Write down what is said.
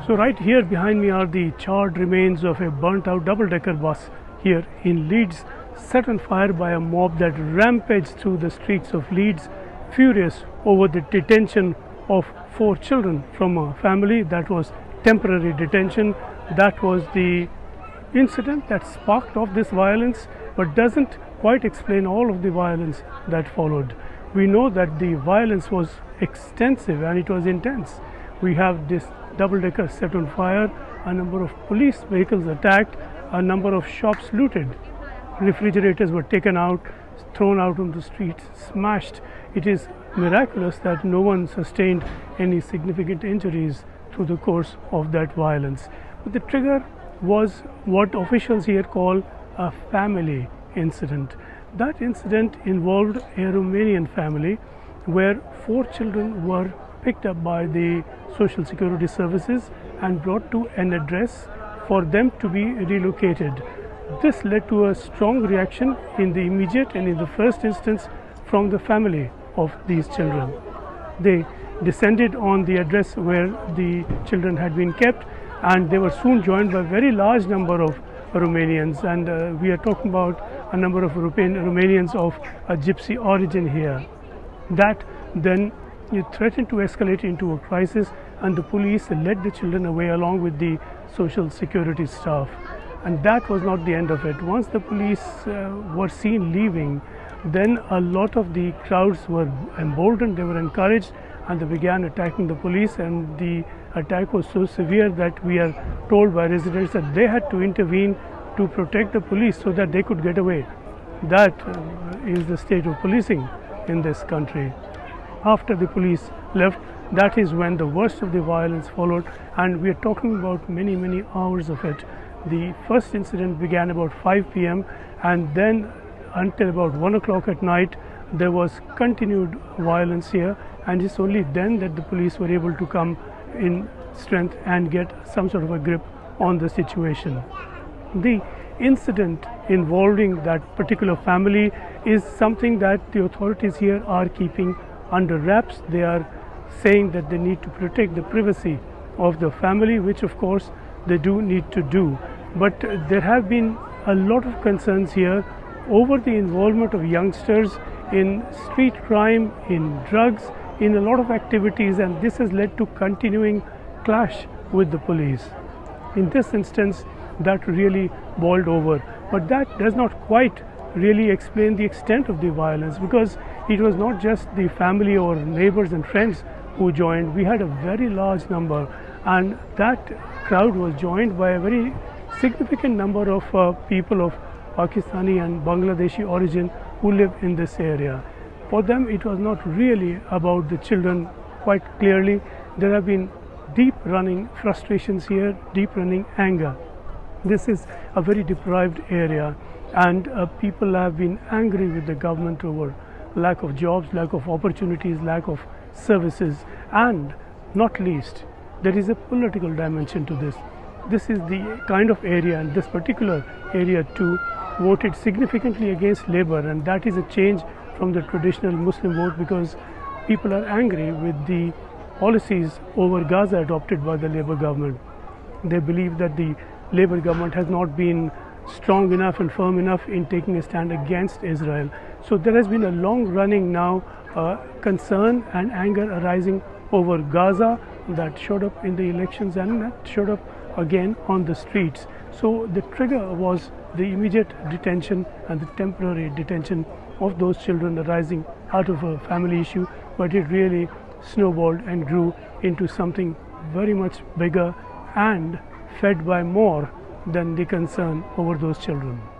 So right here behind me are the charred remains of a burnt out double-decker bus here in Leeds, set on fire by a mob that rampaged through the streets of Leeds, furious over the detention of 4 children from a family that was temporary detention. That was the incident that sparked off this violence, but doesn't quite explain all of the violence that followed. We know that the violence was extensive and it was intense. We have this double-decker set on fire, a number of police vehicles attacked, a number of shops looted, refrigerators were taken out, thrown out on the streets, smashed. It is miraculous that no one sustained any significant injuries through the course of that violence. But the trigger was what officials here call a family incident. That incident involved a Romanian family where 4 children were picked up by the Social Security Services and brought to an address for them to be relocated. This led to a strong reaction in the immediate and in the first instance from the family of these children. They descended on the address where the children had been kept, and they were soon joined by a very large number of Romanians, and we are talking about a number of Romanians of a gypsy origin here. That then threatened to escalate into a crisis, and the police led the children away along with the social security staff. And that was not the end of it. Once the police were seen leaving, then a lot of the crowds were emboldened, they were encouraged, and they began attacking the police, and the attack was so severe that we are told by residents that they had to intervene to protect the police so that they could get away. That is the state of policing in this country. After the police left, that is when the worst of the violence followed, and we are talking about many hours of it. The first incident began about 5 p.m. and then until about 1 o'clock at night there was continued violence here, and it's only then that the police were able to come in strength and get some sort of a grip on the situation. The incident involving that particular family is something that the authorities here are keeping under wraps. They are saying that they need to protect the privacy of the family, which of course they do need to do. But there have been a lot of concerns here over the involvement of youngsters in street crime, in drugs, in a lot of activities, and this has led to continuing clash with the police. In this instance, that really boiled over, but that does not quite really explain the extent of the violence, because it was not just the family or neighbors and friends who joined. We had a very large number, and that crowd was joined by a very significant number of people of Pakistani and Bangladeshi origin who live in this area. For them, it was not really about the children. Quite clearly, there have been deep running frustrations here, deep running anger. This is a very deprived area, and people have been angry with the government over lack of jobs, lack of opportunities, lack of services, and not least, there is a political dimension to this. This is the kind of area, and this particular area too voted significantly against Labour, and that is a change from the traditional Muslim vote, because people are angry with the policies over Gaza adopted by the Labour government. They believe that the Labour government has not been strong enough and firm enough in taking a stand against Israel. So there has been a long running now concern and anger arising over Gaza that showed up in the elections and that showed up again on the streets. So the trigger was the immediate detention and the temporary detention of those children arising out of a family issue, but it really snowballed and grew into something very much bigger and fed by more than the concern over those children.